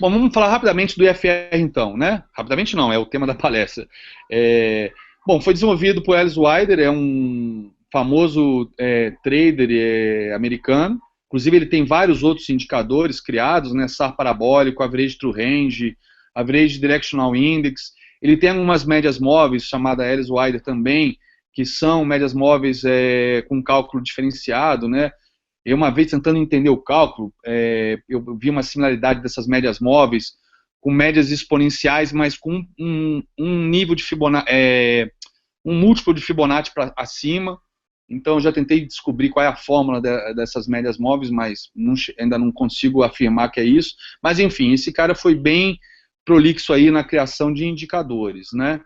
Bom, vamos falar rapidamente do IFR então, né? Rapidamente não, é o tema da palestra. É, bom, foi desenvolvido por Alice Wilder, é um famoso trader americano. Inclusive ele tem vários outros indicadores criados, né? SAR parabólico, Average True Range, Average Directional Index. Ele tem algumas médias móveis, chamada Alice Wilder também, que são médias móveis com cálculo diferenciado, né? Eu, uma vez, tentando entender o cálculo, eu vi uma similaridade dessas médias móveis com médias exponenciais, mas com um nível de Fibonacci, um múltiplo de Fibonacci para acima. Então, eu já tentei descobrir qual é a fórmula dessas médias móveis, mas ainda não consigo afirmar que é isso. Mas, enfim, esse cara foi bem prolixo aí na criação de indicadores, né?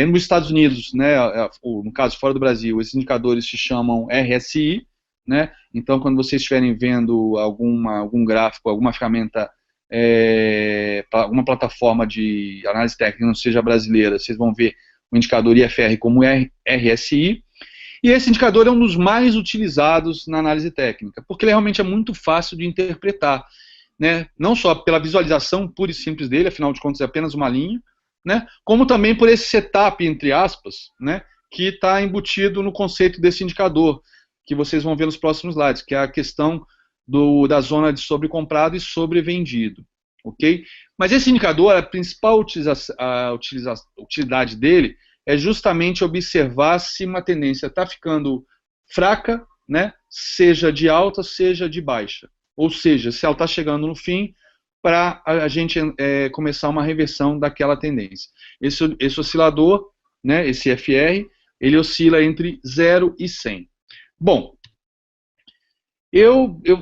Nos Estados Unidos, né, no caso, fora do Brasil, esses indicadores se chamam RSI, né? Então, quando vocês estiverem vendo algum gráfico, alguma ferramenta, alguma plataforma de análise técnica que não seja brasileira, vocês vão ver o indicador IFR como RSI, e esse indicador é um dos mais utilizados na análise técnica, porque ele realmente é muito fácil de interpretar, né? Não só pela visualização pura e simples dele, afinal de contas é apenas uma linha, né? Como também por esse setup, entre aspas, né? Que está embutido no conceito desse indicador, que vocês vão ver nos próximos slides, que é a questão da zona de sobrecomprado e sobrevendido, ok? Mas esse indicador, a principal utilidade dele é justamente observar se uma tendência está ficando fraca, né? Seja de alta, seja de baixa. Ou seja, se ela está chegando no fim, para a gente começar uma reversão daquela tendência. Esse oscilador, né, esse FR, ele oscila entre 0 e 100. Bom,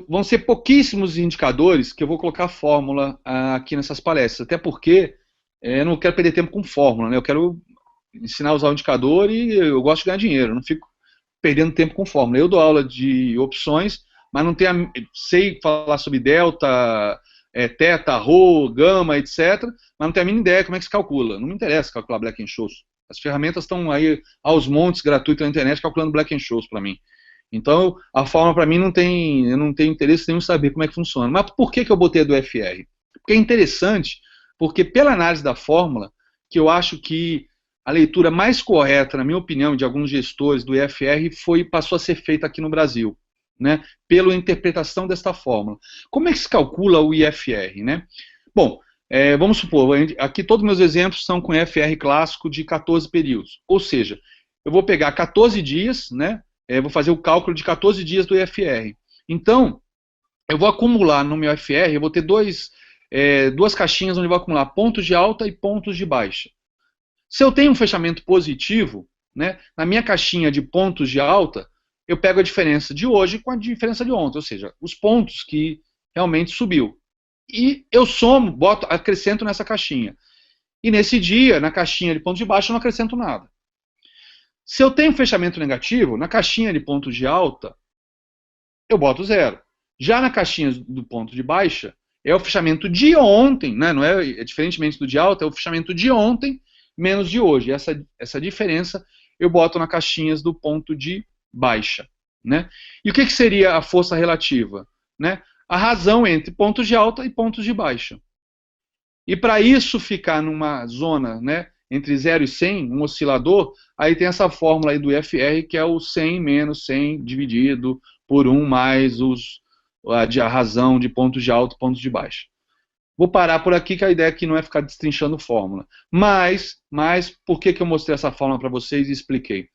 vão ser pouquíssimos indicadores que eu vou colocar a fórmula aqui nessas palestras, até porque eu não quero perder tempo com fórmula, né? Eu quero ensinar a usar o indicador e eu gosto de ganhar dinheiro, eu não fico perdendo tempo com fórmula. Eu dou aula de opções, mas não sei falar sobre delta, teta, rho, gama, etc., mas não tenho a mínima ideia como é que se calcula. Não me interessa calcular Black-Scholes. As ferramentas estão aí aos montes gratuitas na internet calculando Black-Scholes para mim. Então, a fórmula para mim eu não tenho interesse nenhum em saber como é que funciona. Mas por que eu botei a do FR? Porque é interessante, porque pela análise da fórmula, que eu acho que a leitura mais correta, na minha opinião, de alguns gestores do IFR passou a ser feita aqui no Brasil, né, pela interpretação desta fórmula. Como é que se calcula o IFR? Né? Bom, vamos supor, aqui todos os meus exemplos são com IFR clássico de 14 períodos, ou seja, eu vou pegar 14 dias, né, vou fazer o cálculo de 14 dias do IFR. Então, eu vou acumular no meu IFR, eu vou ter duas caixinhas onde eu vou acumular pontos de alta e pontos de baixa. Se eu tenho um fechamento positivo, né, na minha caixinha de pontos de alta, eu pego a diferença de hoje com a diferença de ontem, ou seja, os pontos que realmente subiu. E eu somo, acrescento nessa caixinha. E nesse dia, na caixinha de pontos de baixa, eu não acrescento nada. Se eu tenho fechamento negativo, na caixinha de pontos de alta, eu boto zero. Já na caixinha do ponto de baixa, é o fechamento de ontem, né, não diferentemente do de alta, é o fechamento de ontem menos de hoje. Essa diferença eu boto na caixinhas do ponto de baixa. Né? E o que seria a força relativa? Né? A razão entre pontos de alta e pontos de baixa. E para isso ficar numa zona, né, entre 0 e 100, um oscilador, aí tem essa fórmula aí do IFR, que é o 100 menos 100 dividido por 1 mais a razão de pontos de alta e pontos de baixa. Vou parar por aqui, que a ideia aqui não é ficar destrinchando fórmula. Mas por que eu mostrei essa fórmula para vocês e expliquei?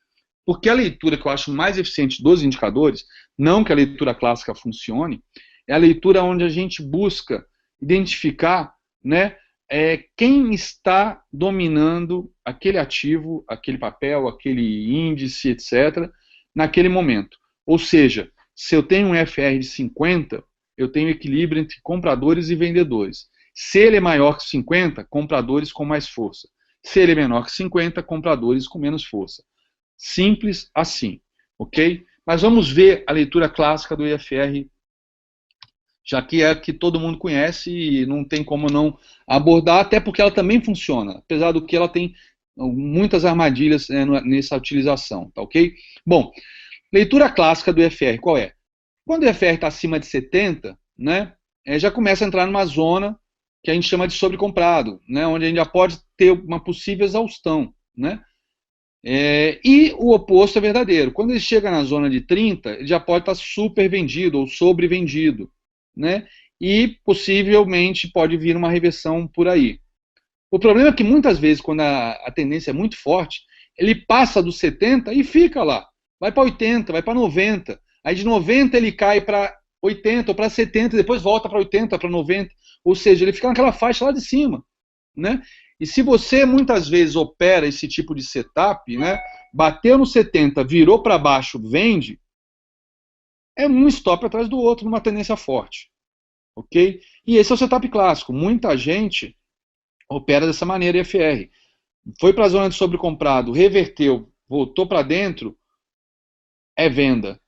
Porque a leitura que eu acho mais eficiente dos indicadores, não que a leitura clássica funcione, é a leitura onde a gente busca identificar, né, quem está dominando aquele ativo, aquele papel, aquele índice, etc., naquele momento. Ou seja, se eu tenho um FR de 50, eu tenho equilíbrio entre compradores e vendedores. Se ele é maior que 50, compradores com mais força. Se ele é menor que 50, compradores com menos força. Simples assim, ok? Mas vamos ver a leitura clássica do IFR, já que é a que todo mundo conhece e não tem como não abordar, até porque ela também funciona, apesar do que ela tem muitas armadilhas nessa utilização, tá ok? Bom, leitura clássica do IFR, qual é? Quando o IFR está acima de 70, né, já começa a entrar numa zona que a gente chama de sobrecomprado, né, onde a gente já pode ter uma possível exaustão, né? E o oposto é verdadeiro. Quando ele chega na zona de 30, ele já pode estar super vendido ou sobrevendido, né? E possivelmente pode vir uma reversão por aí. O problema é que muitas vezes, quando a tendência é muito forte, ele passa dos 70 e fica lá. Vai para 80, vai para 90. Aí de 90 ele cai para 80 ou para 70, depois volta para 80, para 90. Ou seja, ele fica naquela faixa lá de cima, né? E se você muitas vezes opera esse tipo de setup, né? Bateu no 70, virou para baixo, vende, é um stop atrás do outro numa tendência forte, ok? E esse é o setup clássico. Muita gente opera dessa maneira IFR. Foi para a zona de sobrecomprado, reverteu, voltou para dentro, é venda.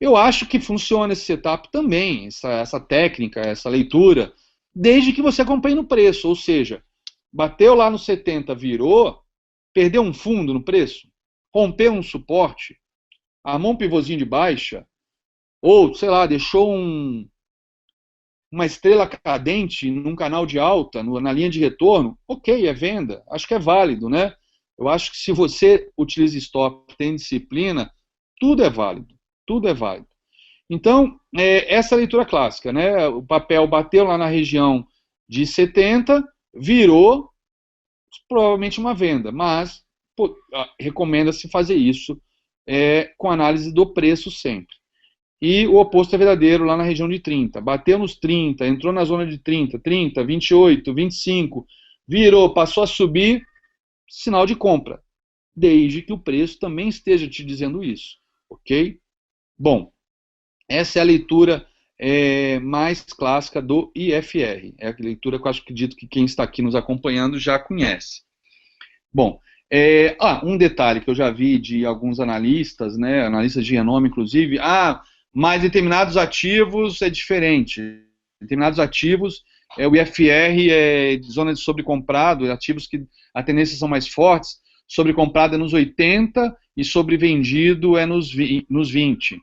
Eu acho que funciona esse setup também, essa técnica, essa leitura, desde que você acompanhe no preço, ou seja, bateu lá no 70, virou, perdeu um fundo no preço, rompeu um suporte, armou um pivôzinho de baixa, ou, sei lá, deixou uma estrela cadente num canal de alta, na linha de retorno, ok, é venda, acho que é válido, né? Eu acho que se você utiliza stop, tem disciplina, tudo é válido, tudo é válido. Então, essa é a leitura clássica, né? O papel bateu lá na região de 70, virou, provavelmente uma venda, mas recomenda-se fazer isso com análise do preço sempre. E o oposto é verdadeiro lá na região de 30. Bateu nos 30, entrou na zona de 30, 30, 28, 25, virou, passou a subir, sinal de compra. Desde que o preço também esteja te dizendo isso, ok? Bom, essa é a leitura mais clássica do IFR. É a leitura que eu acredito que quem está aqui nos acompanhando já conhece. Bom, um detalhe que eu já vi de alguns analistas, né, analistas de renome inclusive, mas determinados ativos é diferente. Determinados ativos, o IFR é de zona de sobrecomprado, ativos que a tendência são mais fortes, sobrecomprado é nos 80 e sobrevendido é nos 20.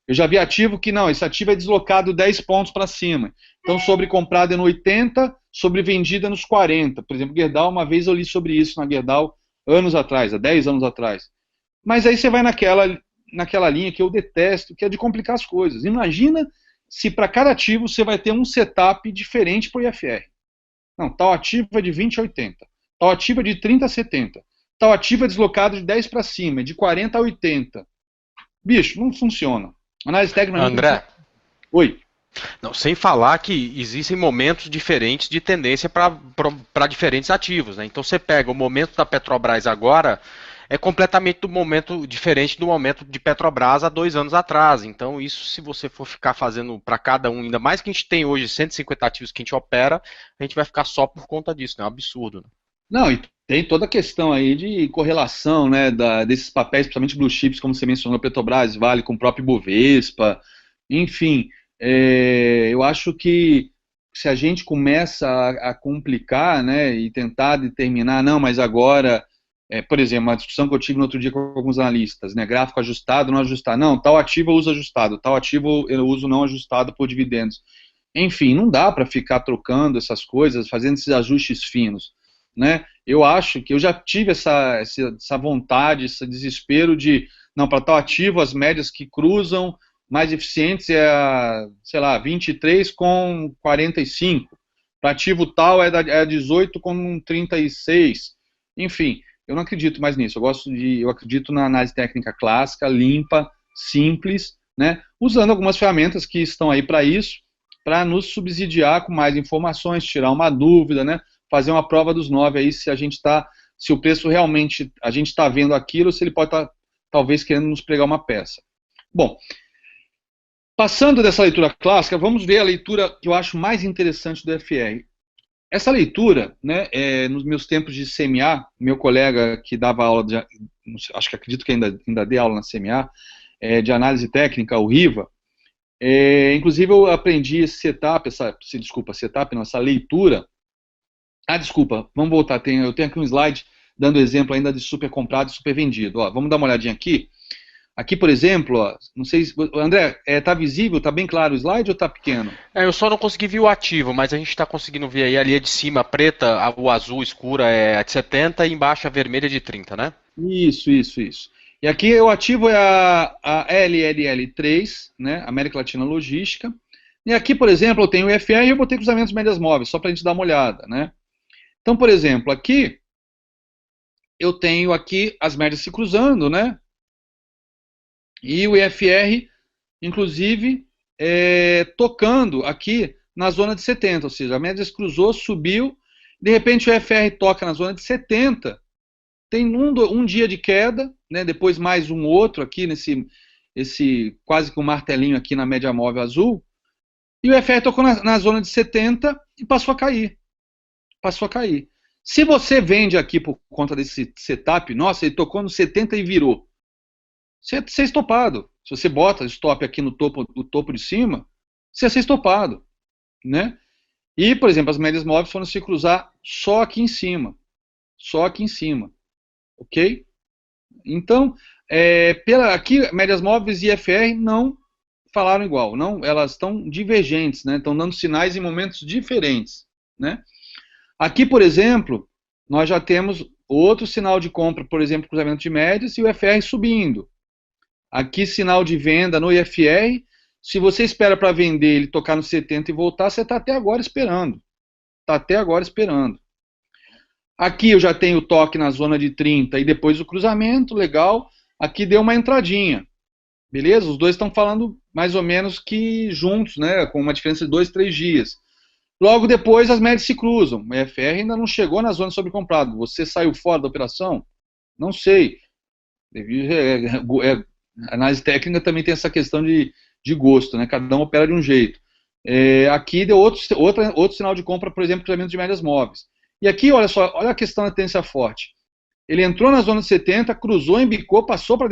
Eu já vi ativo que não, esse ativo é deslocado 10 pontos para cima. Então, sobrecomprado é no 80, sobrevendido é nos 40. Por exemplo, Gerdau, uma vez eu li sobre isso na Gerdau, anos atrás, há 10 anos atrás. Mas aí você vai naquela linha que eu detesto, que é de complicar as coisas. Imagina se para cada ativo você vai ter um setup diferente para o IFR. Não, tal ativo é de 20 a 80, tal ativo é de 30 a 70, tal ativo é deslocado de 10 para cima, de 40 a 80. Bicho, não funciona. Análise técnica... André, Oi. não, sem falar que existem momentos diferentes de tendência para diferentes ativos, né? Então você pega o momento da Petrobras agora, é completamente do momento diferente do momento de Petrobras há 2 anos atrás. Então isso, se você for ficar fazendo para cada um, ainda mais que a gente tem hoje 150 ativos que a gente opera, a gente vai ficar só por conta disso, né? É um absurdo, né? Não, e tem toda a questão aí de correlação, né, desses papéis, principalmente blue chips, como você mencionou, Petrobras, Vale, com o próprio Bovespa, enfim, eu acho que se a gente começa a complicar, né, e tentar determinar, não, mas agora, por exemplo, uma discussão que eu tive no outro dia com alguns analistas, né, gráfico ajustado, não ajustado, não, tal ativo eu uso ajustado, tal ativo eu uso não ajustado por dividendos. Enfim, não dá para ficar trocando essas coisas, fazendo esses ajustes finos, né? Eu acho que eu já tive essa vontade, esse desespero de, não, para tal ativo, as médias que cruzam mais eficientes sei lá, 23 com 45. Para ativo tal é 18 com 36. Enfim, eu não acredito mais nisso. Eu acredito na análise técnica clássica, limpa, simples, né? Usando algumas ferramentas que estão aí para isso, para nos subsidiar com mais informações, tirar uma dúvida, né? Fazer uma prova dos 9 aí, se o preço realmente, a gente está vendo aquilo, se ele pode estar, talvez, querendo nos pregar uma peça. Bom, passando dessa leitura clássica, vamos ver a leitura que eu acho mais interessante do FR. Essa leitura, né, nos meus tempos de CMA, meu colega que dava aula, acho que acredito que ainda dê aula na CMA, de análise técnica, o Riva, inclusive eu aprendi esse setup, essa leitura. Desculpa, vamos voltar. Eu tenho aqui um slide dando exemplo ainda de super comprado e super vendido. Vamos dar uma olhadinha aqui. Aqui, por exemplo, ó, não sei se... André, tá visível, tá bem claro o slide ou tá pequeno? Eu só não consegui ver o ativo, mas a gente está conseguindo ver aí a linha de cima preta, o azul escura é de 70 e embaixo a vermelha de 30, né? Isso. E aqui o ativo é a LLL3, né, América Latina Logística. E aqui, por exemplo, eu tenho o IFR e eu botei cruzamentos médias móveis, só para a gente dar uma olhada, né? Então, por exemplo, aqui eu tenho aqui as médias se cruzando, né? E o IFR, inclusive, tocando aqui na zona de 70, ou seja, a média se cruzou, subiu, de repente o IFR toca na zona de 70, tem um dia de queda, né, depois mais um outro aqui, esse quase que um martelinho aqui na média móvel azul, e o IFR tocou na zona de 70 e passou a cair. Passou a cair. Se você vende aqui por conta desse setup, nossa, ele tocou no 70 e virou. Você é estopado. Se você bota stop aqui no topo de cima, você é estopado, né? E, por exemplo, as médias móveis foram se cruzar só aqui em cima. Só aqui em cima. Ok? Então, aqui, médias móveis e IFR não falaram igual. Não, elas estão divergentes, né? Estão dando sinais em momentos diferentes, né? Aqui, por exemplo, nós já temos outro sinal de compra, por exemplo, cruzamento de médias e o IFR subindo. Aqui, sinal de venda no IFR. Se você espera para vender ele tocar no 70 e voltar, você está até agora esperando. Está até agora esperando. Aqui eu já tenho o toque na zona de 30 e depois o cruzamento, legal. Aqui deu uma entradinha. Beleza? Os dois estão falando mais ou menos que juntos, né? Com uma diferença de 2, 3 dias. Logo depois as médias se cruzam. O IFR ainda não chegou na zona sobrecomprado. Você saiu fora da operação? Não sei. A análise técnica também tem essa questão de gosto, né? Cada um opera de um jeito. Aqui deu outro sinal de compra, por exemplo, cruzamento de médias móveis. E aqui, olha só, olha a questão da tendência forte. Ele entrou na zona de 70, cruzou, embicou, passou para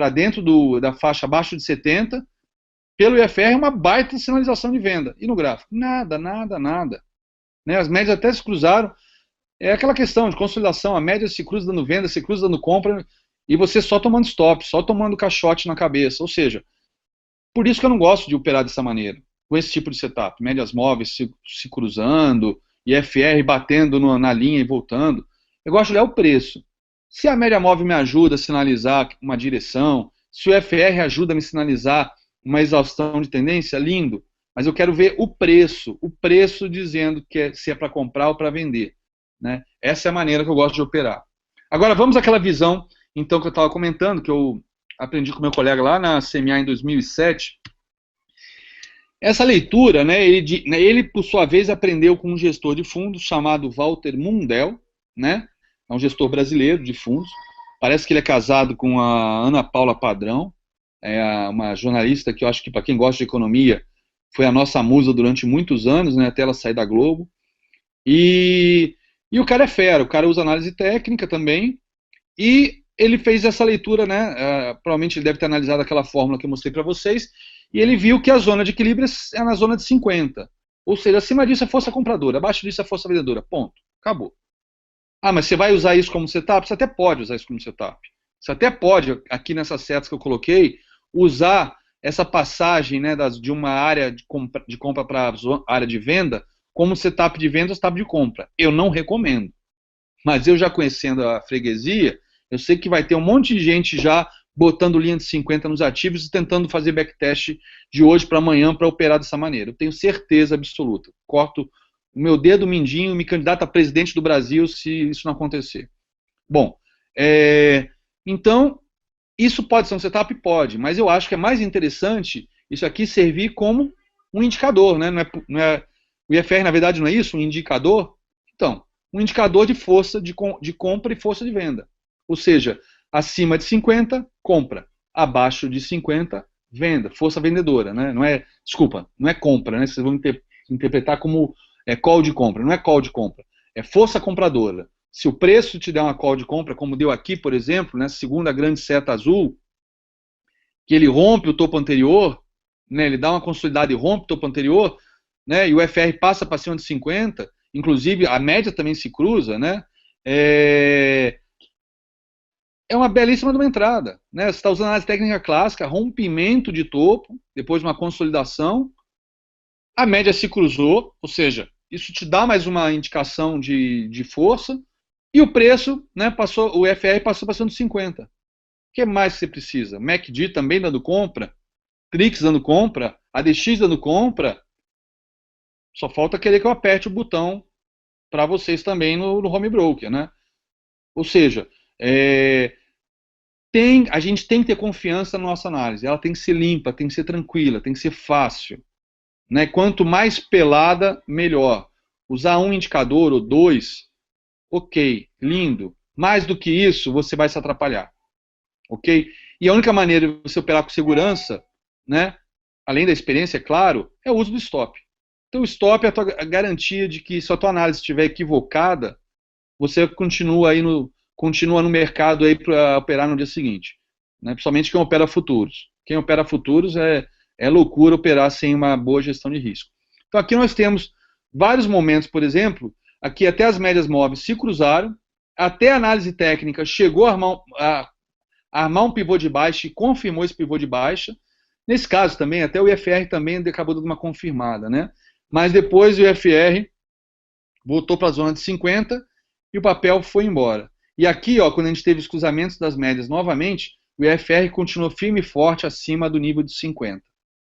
dentro da faixa abaixo de 70. Pelo IFR é uma baita sinalização de venda. E no gráfico? Nada. Né? As médias até se cruzaram. É aquela questão de consolidação. A média se cruza dando venda, se cruza dando compra, e você só tomando stop, só tomando caixote na cabeça. Ou seja, por isso que eu não gosto de operar dessa maneira, com esse tipo de setup. Médias móveis se cruzando, IFR batendo na linha e voltando. Eu gosto de olhar o preço. Se a média móvel me ajuda a sinalizar uma direção, se o IFR ajuda a me sinalizar uma exaustão de tendência, lindo. Mas eu quero ver o preço dizendo se é para comprar ou para vender. Né? Essa é a maneira que eu gosto de operar. Agora vamos àquela visão, então, que eu estava comentando, que eu aprendi com meu colega lá na CMA em 2007. Essa leitura, né, ele, por sua vez, aprendeu com um gestor de fundos chamado Walter Mundell, né? É um gestor brasileiro de fundos. Parece que ele é casado com a Ana Paula Padrão, uma jornalista que eu acho que, para quem gosta de economia, foi a nossa musa durante muitos anos, né, até ela sair da Globo. E o cara é fera, o cara usa análise técnica também, e ele fez essa leitura, né, provavelmente ele deve ter analisado aquela fórmula que eu mostrei para vocês, e ele viu que a zona de equilíbrio é na zona de 50. Ou seja, acima disso é força compradora, abaixo disso é força vendedora. Ponto. Acabou. Ah, mas você vai usar isso como setup? Você até pode usar isso como setup. Você até pode, aqui nessas setas que eu coloquei, usar essa passagem, né, de uma área de compra para a área de venda como setup de venda ou setup de compra. Eu não recomendo. Mas eu já conhecendo a freguesia, eu sei que vai ter um monte de gente já botando linha de 50 nos ativos e tentando fazer backtest de hoje para amanhã para operar dessa maneira. Eu tenho certeza absoluta. Corto o meu dedo mindinho e me candidato a presidente do Brasil se isso não acontecer. Bom, então, isso pode ser um setup? Pode, mas eu acho que é mais interessante isso aqui servir como um indicador, né? O IFR, na verdade, não é isso? Um indicador? Então, um indicador de força de compra e força de venda. Ou seja, acima de 50, compra. Abaixo de 50, venda. Força vendedora, né? Não é compra, né? Vocês vão interpretar como call de compra. Não é call de compra. É força compradora. Se o preço te der uma call de compra, como deu aqui, por exemplo, né, segunda grande seta azul, que ele rompe o topo anterior, né, ele dá uma consolidada e rompe o topo anterior, né, e o FR passa para cima de 50, inclusive a média também se cruza, né, é uma belíssima de uma entrada, né? Você está usando a análise técnica clássica, rompimento de topo, depois de uma consolidação, a média se cruzou, ou seja, isso te dá mais uma indicação de força, e o preço, né, passou, o FR passou para 150. O que mais você precisa? MACD também dando compra, Trix dando compra, ADX dando compra, só falta querer que eu aperte o botão para vocês também no home broker, né? Ou seja, a gente tem que ter confiança na nossa análise, ela tem que ser limpa, tem que ser tranquila, tem que ser fácil. Né? Quanto mais pelada, melhor. Usar um indicador ou dois, ok, lindo. Mais do que isso, você vai se atrapalhar. Ok? E a única maneira de você operar com segurança, né, além da experiência, é claro, é o uso do stop. Então o stop é a garantia de que se a tua análise estiver equivocada, você continua no mercado aí para operar no dia seguinte. Né? Principalmente quem opera futuros. Quem opera futuros é loucura operar sem uma boa gestão de risco. Então aqui nós temos vários momentos, por exemplo, aqui até as médias móveis se cruzaram, até a análise técnica chegou a armar um pivô de baixa e confirmou esse pivô de baixa. Nesse caso também, até o IFR também acabou dando uma confirmada, né? Mas depois o IFR voltou para a zona de 50 e o papel foi embora. E aqui, ó, quando a gente teve os cruzamentos das médias novamente, o IFR continuou firme e forte acima do nível de 50.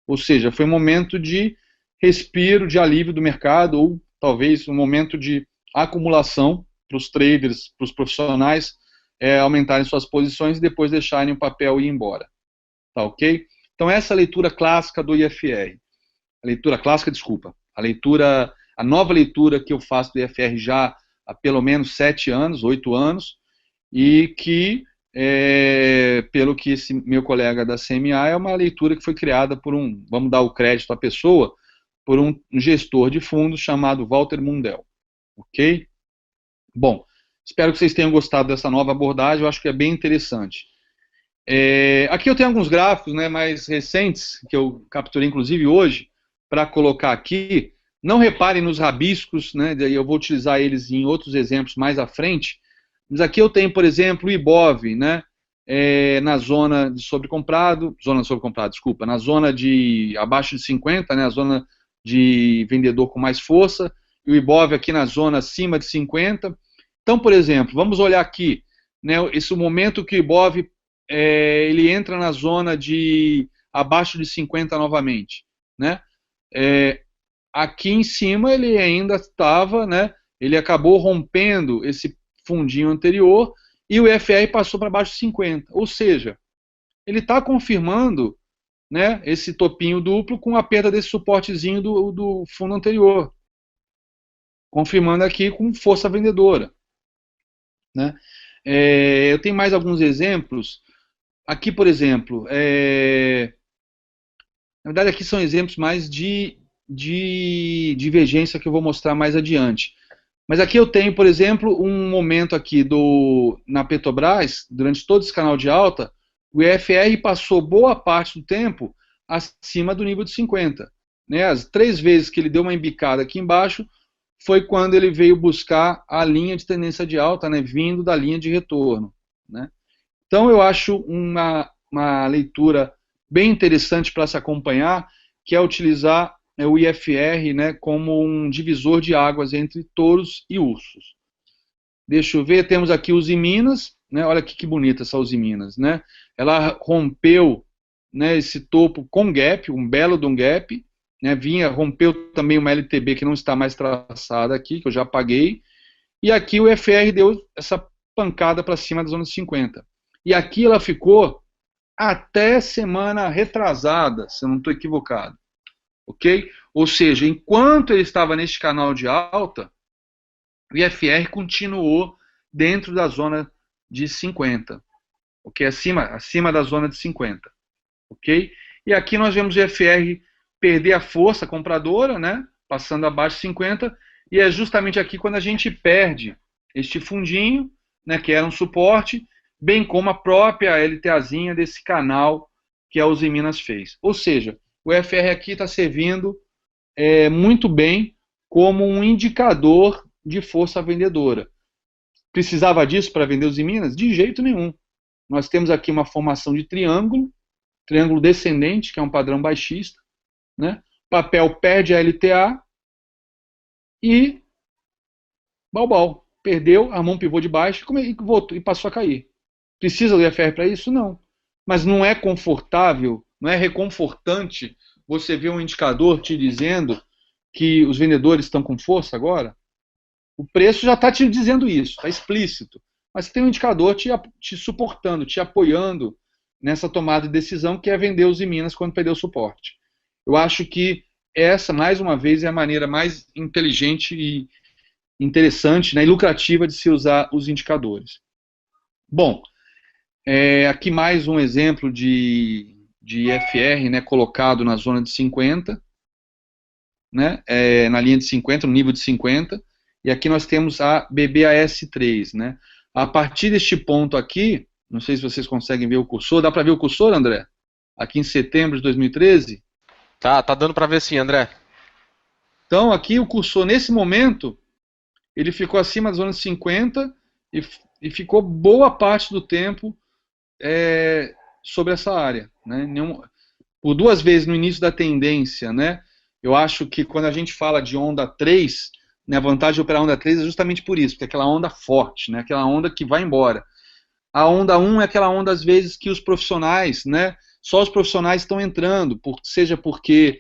Ou seja, foi um momento de respiro, de alívio do mercado, ou talvez um momento de acumulação para os traders, para os profissionais aumentarem suas posições e depois deixarem o papel ir embora. Tá ok? Então essa é a leitura clássica do IFR. A leitura clássica, desculpa. A nova leitura que eu faço do IFR já há pelo menos 7 anos, 8 anos, e que, pelo que esse meu colega da CMA, é uma leitura que foi criada por vamos dar o crédito à pessoa, por um gestor de fundos chamado Walter Mundell. Ok? Bom, espero que vocês tenham gostado dessa nova abordagem, eu acho que é bem interessante. Aqui eu tenho alguns gráficos, né, mais recentes, que eu capturei inclusive hoje, para colocar aqui. Não reparem nos rabiscos, né, eu vou utilizar eles em outros exemplos mais à frente, mas aqui eu tenho, por exemplo, o IBOV, né, na zona de sobrecomprado, desculpa, na zona de abaixo de 50, né, a zona de vendedor com mais força, e o IBOV aqui na zona acima de 50. Então, por exemplo, vamos olhar aqui, né, esse momento que o IBOV ele entra na zona de abaixo de 50 novamente, né? Aqui em cima ele ainda estava, né? Ele acabou rompendo esse fundinho anterior e o FR passou para baixo de 50, ou seja, ele está confirmando, né, esse topinho duplo com a perda desse suportezinho do fundo anterior, confirmando aqui com força vendedora, né? Eu tenho mais alguns exemplos. Aqui, por exemplo, na verdade aqui são exemplos mais de divergência que eu vou mostrar mais adiante. Mas aqui eu tenho, por exemplo, um momento aqui na Petrobras, durante todo esse canal de alta, o IFR passou boa parte do tempo acima do nível de 50. Né? As 3 vezes que ele deu uma embicada aqui embaixo, foi quando ele veio buscar a linha de tendência de alta, né, vindo da linha de retorno. Né? Então eu acho uma leitura bem interessante para se acompanhar, que é utilizar o IFR, né, como um divisor de águas entre touros e ursos. Deixa eu ver, temos aqui Uzi Minas, né, olha que bonita essa Uzi Minas, né, ela rompeu, né, esse topo com gap, um belo de um gap, né, rompeu também uma LTB que não está mais traçada aqui, que eu já apaguei, e aqui o IFR deu essa pancada para cima da zona de 50. E aqui ela ficou até semana retrasada, se eu não estou equivocado. Ok? Ou seja, enquanto ele estava neste canal de alta, o IFR continuou dentro da zona de 50. Ok? Acima da zona de 50. Ok? E aqui nós vemos o IFR perder a força compradora, né? Passando abaixo de 50. E é justamente aqui quando a gente perde este fundinho, né, que era um suporte, bem como a própria LTAzinha desse canal que a Uzi Minas fez. Ou seja, o FR aqui está servindo muito bem como um indicador de força vendedora. Precisava disso para vender Uzi Minas? De jeito nenhum. nós temos aqui uma formação de triângulo, triângulo descendente, que é um padrão baixista, né? Papel perde a LTA e bal, perdeu a mão pivô de baixo e passou a cair. Precisa do IFR para isso? Não. Mas não é confortável, não é reconfortante você ver um indicador te dizendo que os vendedores estão com força agora? O preço já está te dizendo isso, está explícito. Mas tem um indicador te suportando, te apoiando nessa tomada de decisão, que é vender os Minas quando perder o suporte. Eu acho que essa, mais uma vez, é a maneira mais inteligente e interessante, né, e lucrativa de se usar os indicadores. Bom, aqui mais um exemplo de IFR, né, colocado na zona de 50, né, na linha de 50, no nível de 50, e aqui nós temos a BBAS3, né. A partir deste ponto aqui, não sei se vocês conseguem ver o cursor, dá para ver o cursor, André? Aqui em setembro de 2013? Tá dando para ver sim, André. Então, aqui o cursor, nesse momento, ele ficou acima da zona de 50 e ficou boa parte do tempo sobre essa área, né? Por duas vezes no início da tendência, né? Eu acho que quando a gente fala de onda 3, né, a vantagem de operar onda 3 é justamente por isso, porque é aquela onda forte, né? Aquela onda que vai embora. A onda 1 é aquela onda, às vezes, que os profissionais, né? Só os profissionais estão entrando, seja porque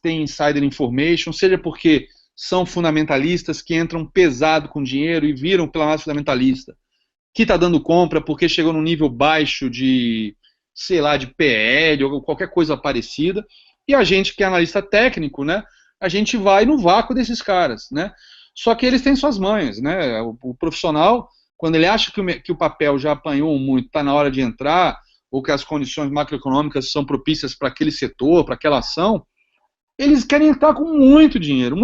têm insider information, seja porque são fundamentalistas que entram pesado com dinheiro e viram pela massa fundamentalista, que está dando compra porque chegou num nível baixo de, sei lá, de PL ou qualquer coisa parecida, e a gente que é analista técnico, né, a gente vai no vácuo desses caras, né, só que eles têm suas manhas, né, o profissional, quando ele acha que o papel já apanhou muito, está na hora de entrar, ou que as condições macroeconômicas são propícias para aquele setor, para aquela ação, eles querem entrar com muito dinheiro,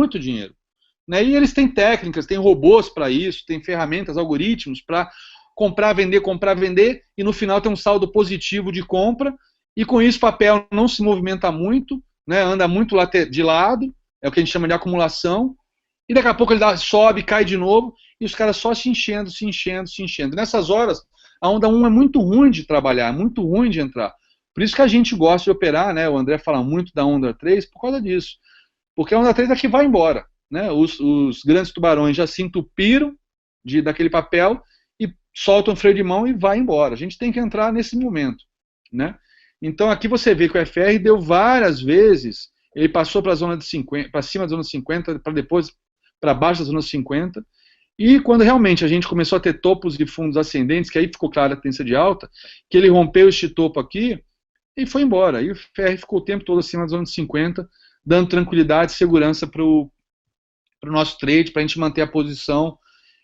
né? E eles têm técnicas, têm robôs para isso, têm ferramentas, algoritmos para comprar, vender, e no final tem um saldo positivo de compra, e com isso o papel não se movimenta muito, né? Anda muito de lado, é o que a gente chama de acumulação, e daqui a pouco ele sobe, cai de novo, e os caras só se enchendo. Nessas horas, a onda 1 é muito ruim de trabalhar, muito ruim de entrar. Por isso que a gente gosta de operar, né? O André fala muito da onda 3 por causa disso. Porque a onda 3 é que vai embora, né? Os grandes tubarões já se entupiram daquele papel e soltam o freio de mão e vai embora. A gente tem que entrar nesse momento, né? Então aqui você vê que o FR deu várias vezes, ele passou para a zona de 50, para cima da zona de 50, para depois para baixo da zona de 50, e quando realmente a gente começou a ter topos de fundos ascendentes, que aí ficou clara a tendência de alta, que ele rompeu este topo aqui, e foi embora. E o FR ficou o tempo todo acima da zona de 50, dando tranquilidade e segurança para o nosso trade, para a gente manter a posição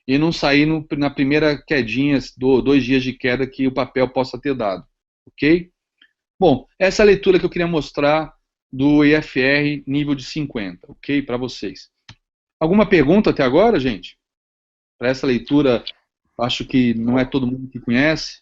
e não sair na primeira quedinha, 2 dias de queda que o papel possa ter dado. Ok? Bom, essa é a leitura que eu queria mostrar do IFR nível de 50, ok? Para vocês. Alguma pergunta até agora, gente? Para essa leitura, acho que não é todo mundo que conhece.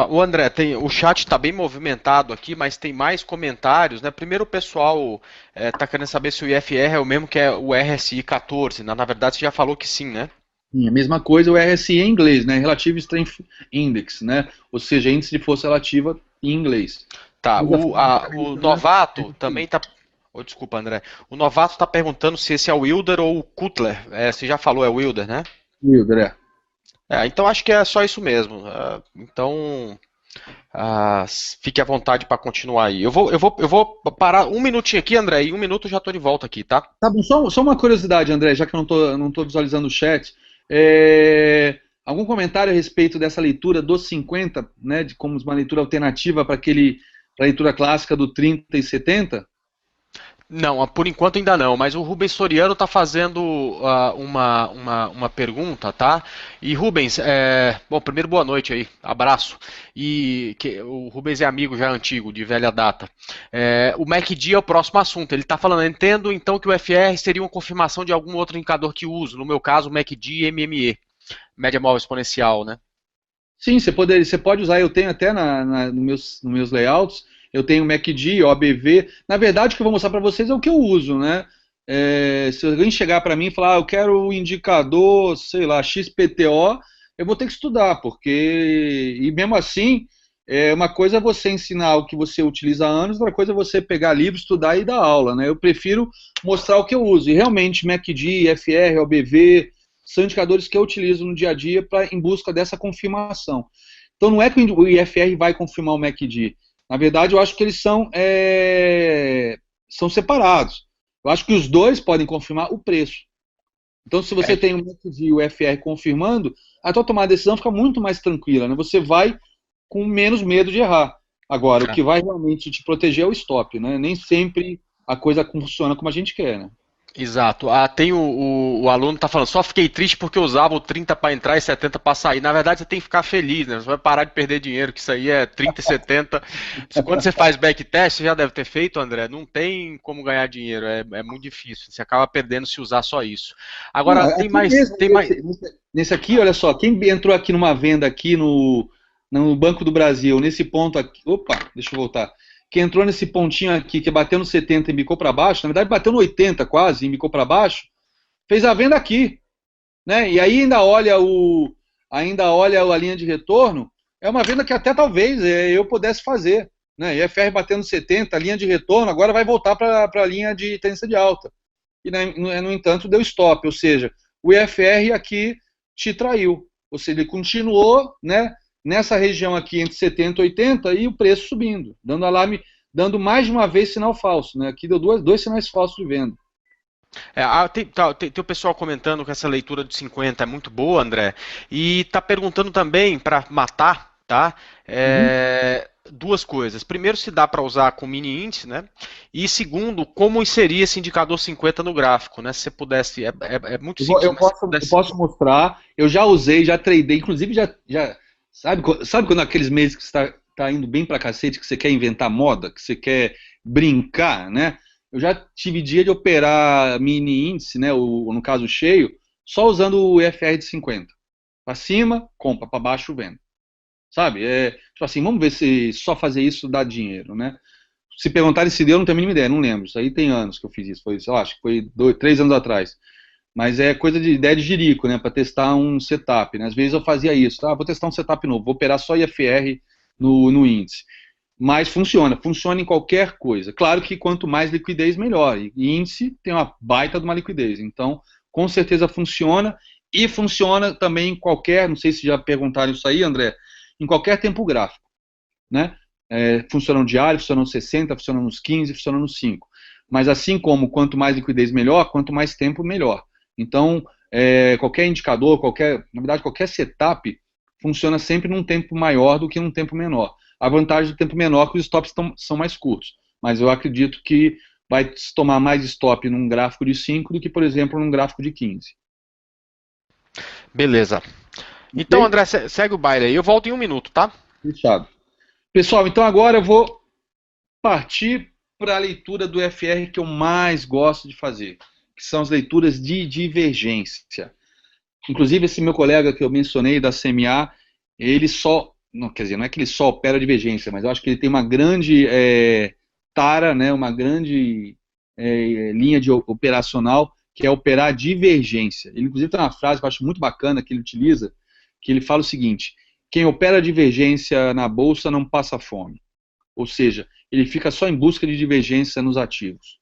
O André, o chat está bem movimentado aqui, mas tem mais comentários, né? Primeiro o pessoal está querendo saber se o IFR é o mesmo que é o RSI 14. Na verdade, você já falou que sim, né? A mesma coisa o RSI em inglês, né? Relative Strength Index, né? Ou seja, índice de força relativa em inglês. Tá, o novato também está... Oh, desculpa, André. O novato está perguntando se esse é o Wilder ou o Cutler. Você já falou, é o Wilder, né? Wilder, então acho que é só isso mesmo. Então fique à vontade para continuar aí. Eu vou parar um minutinho aqui, André, e 1 minuto eu já estou de volta aqui, tá? Tá bom, só uma curiosidade, André, já que eu não tô visualizando o chat. Algum comentário a respeito dessa leitura dos 50, né, de como uma leitura alternativa para a leitura clássica do 30 e 70? Não, por enquanto ainda não, mas o Rubens Soriano está fazendo uma pergunta, tá? E Rubens, bom, primeiro boa noite aí, abraço. O Rubens é amigo já antigo, de velha data. O MACD é o próximo assunto, ele está falando, entendo então que o FR seria uma confirmação de algum outro indicador que uso, no meu caso o MACD e MME, média móvel exponencial, né? Sim, você pode usar, eu tenho até nos meus layouts, eu tenho MACD, OBV. Na verdade, o que eu vou mostrar para vocês é o que eu uso, né? Se alguém chegar para mim e falar, eu quero o indicador, sei lá, XPTO, eu vou ter que estudar, porque, e mesmo assim, uma coisa é você ensinar o que você utiliza há anos, outra coisa é você pegar livro, estudar e dar aula, né? Eu prefiro mostrar o que eu uso, e realmente MACD, FR, OBV, são indicadores que eu utilizo no dia a dia em busca dessa confirmação. Então não é que o IFR vai confirmar o MACD, na verdade eu acho que eles são separados. Eu acho que os dois podem confirmar o preço. Então, se você tem o MACD e o FR confirmando, a tua tomada de decisão fica muito mais tranquila, né? Você vai com menos medo de errar. Agora, o que vai realmente te proteger é o stop, né? Nem sempre a coisa funciona como a gente quer, né? Exato. Tem o aluno tá falando, só fiquei triste porque eu usava o 30 para entrar e 70 para sair. Na verdade, você tem que ficar feliz, né? Você vai parar de perder dinheiro, que isso aí é 30 e 70. Quando você faz backtest, você já deve ter feito, André, não tem como ganhar dinheiro, é muito difícil. Você acaba perdendo se usar só isso. Agora, Não, tem mais. Nesse aqui, olha só, quem entrou aqui numa venda aqui no Banco do Brasil, nesse ponto aqui, opa, deixa eu voltar. Que entrou nesse pontinho aqui, que bateu no 70 e bicou para baixo, na verdade bateu no 80 quase e bicou para baixo, fez a venda aqui, né? E aí ainda olha a linha de retorno, é uma venda que até talvez eu pudesse fazer, né? IFR batendo 70, a linha de retorno, agora vai voltar para a linha de tendência de alta. E no entanto deu stop, ou seja, o IFR aqui te traiu, ou seja, ele continuou, né? Nessa região aqui entre 70 e 80 e o preço subindo, dando alarme, dando mais de uma vez sinal falso, né? Aqui deu dois sinais falsos de venda. Tem o pessoal comentando que essa leitura de 50 é muito boa, André, e tá perguntando também para matar, tá? Duas coisas. Primeiro, se dá para usar com mini índice, né? E segundo, como inserir esse indicador 50 no gráfico, né? Se você pudesse, é muito simples. Eu posso mostrar. Eu já usei, já tradei, inclusive já sabe quando aqueles meses que você tá indo bem pra cacete, que você quer inventar moda, que você quer brincar, né? Eu já tive dia de operar mini índice, né? No caso cheio, só usando o EFR de 50. Para cima, compra, para baixo, venda. Sabe? Tipo assim, vamos ver se só fazer isso dá dinheiro, né? Se perguntarem se deu, eu não tenho a mínima ideia, não lembro. Isso aí tem anos que eu fiz isso. Eu acho que foi 3 anos atrás. Mas é coisa de ideia de jirico, né? Para testar um setup, né? Às vezes eu fazia isso. Vou testar um setup novo, vou operar só IFR no índice. Mas funciona em qualquer coisa. Claro que quanto mais liquidez, melhor. E índice tem uma baita de uma liquidez. Então, com certeza funciona. E funciona também em qualquer, não sei se já perguntaram isso aí, André, em qualquer tempo gráfico, né? Funciona no diário, funciona nos 60, funciona nos 15, funciona nos 5. Mas assim como quanto mais liquidez melhor, quanto mais tempo melhor. Então, qualquer indicador, na verdade, qualquer setup funciona sempre num tempo maior do que num tempo menor. A vantagem do tempo menor é que os stops são mais curtos. Mas eu acredito que vai se tomar mais stop num gráfico de 5 do que, por exemplo, num gráfico de 15. Beleza. Então, André, segue o baile aí. Eu volto em 1 minuto, tá? Fechado. Pessoal, então agora eu vou partir para a leitura do FR que eu mais gosto de fazer, que são as leituras de divergência. Inclusive, esse meu colega que eu mencionei da CMA, ele só, não, quer dizer, não é que ele só opera divergência, mas eu acho que ele tem uma grande tara, né, uma grande linha de operacional, que é operar divergência. Ele, inclusive, tem uma frase que eu acho muito bacana que ele utiliza, que ele fala o seguinte: quem opera divergência na bolsa não passa fome. Ou seja, ele fica só em busca de divergência nos ativos.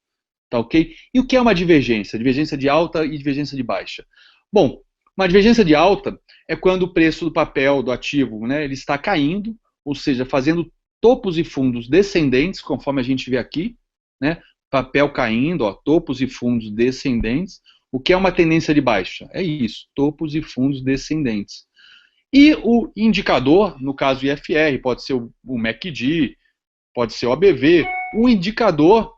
Tá ok? E o que é uma divergência? Divergência de alta e divergência de baixa. Bom, uma divergência de alta é quando o preço do papel, do ativo, né, ele está caindo, ou seja, fazendo topos e fundos descendentes, conforme a gente vê aqui, né, papel caindo, ó, topos e fundos descendentes. O que é uma tendência de baixa? É isso, topos e fundos descendentes. E o indicador, no caso IFR, pode ser o MACD, pode ser o ABV, o indicador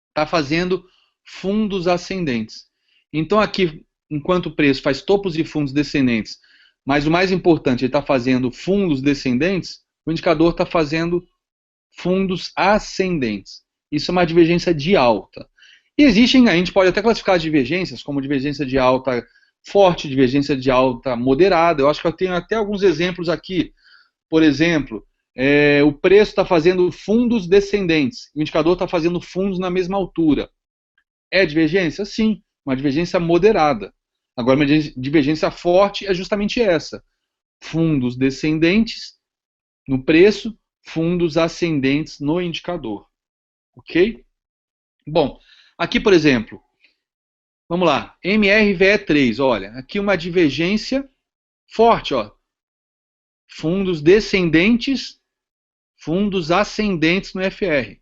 está fazendo fundos ascendentes. Então aqui, enquanto o preço faz topos e fundos descendentes, mas o mais importante, ele está fazendo fundos descendentes, o indicador está fazendo fundos ascendentes. Isso é uma divergência de alta. E existem, a gente pode até classificar as divergências como divergência de alta forte, divergência de alta moderada. Eu acho que eu tenho até alguns exemplos aqui. Por exemplo, o preço está fazendo fundos descendentes, o indicador está fazendo fundos na mesma altura. É divergência? Sim, uma divergência moderada. Agora, uma divergência forte é justamente essa. Fundos descendentes no preço, fundos ascendentes no indicador. Ok? Bom, aqui, por exemplo, vamos lá, MRVE3, olha, aqui uma divergência forte, ó. Fundos descendentes, fundos ascendentes no FR.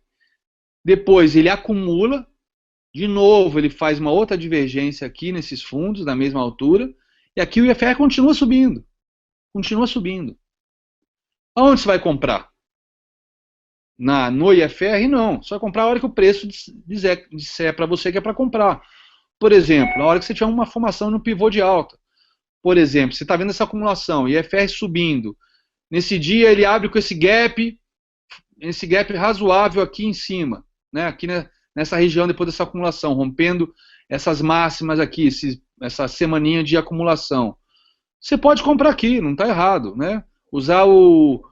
Depois ele acumula, de novo ele faz uma outra divergência aqui nesses fundos, na mesma altura, e aqui o IFR continua subindo. Continua subindo. Aonde você vai comprar? No IFR, não. Só vai comprar a hora que o preço disser para você que é para comprar. Por exemplo, na hora que você tiver uma formação no pivô de alta. Por exemplo, você está vendo essa acumulação, IFR subindo. Nesse dia ele abre com esse gap razoável aqui em cima, né? Aqui nessa região depois dessa acumulação, rompendo essas máximas aqui, essa semaninha de acumulação. Você pode comprar aqui, não está errado, né? Usar o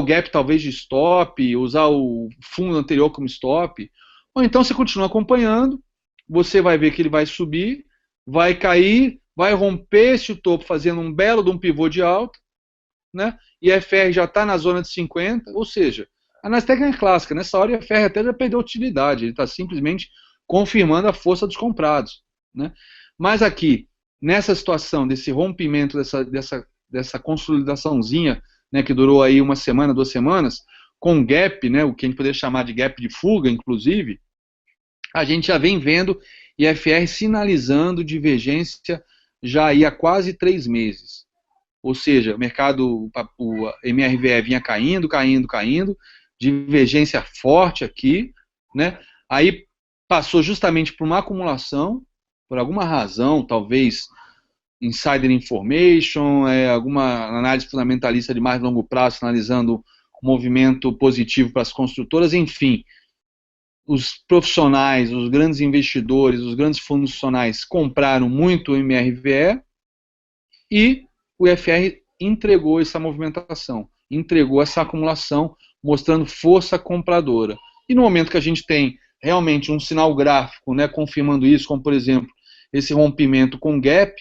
gap talvez de stop, usar o fundo anterior como stop, ou então você continua acompanhando, você vai ver que ele vai subir, vai cair, vai romper esse topo fazendo um belo de um pivô de alta, né? E a FR já está na zona de 50, ou seja, a análise técnica é clássica, nessa hora a FR até já perdeu utilidade, ele está simplesmente confirmando a força dos comprados, né? Mas aqui, nessa situação desse rompimento, dessa consolidaçãozinha, né, que durou aí uma semana, 2 semanas, com gap, né, o que a gente poderia chamar de gap de fuga, inclusive, a gente já vem vendo IFR sinalizando divergência já aí há quase 3 meses. Ou seja, o mercado, o MRVE vinha caindo, divergência forte aqui, né? Aí passou justamente por uma acumulação, por alguma razão, talvez insider information, alguma análise fundamentalista de mais longo prazo, analisando o movimento positivo para as construtoras, enfim. Os profissionais, os grandes investidores, os grandes fundos funcionais compraram muito o MRVE e o IFR entregou essa movimentação, entregou essa acumulação, mostrando força compradora. E no momento que a gente tem realmente um sinal gráfico, né, confirmando isso, como por exemplo, esse rompimento com gap,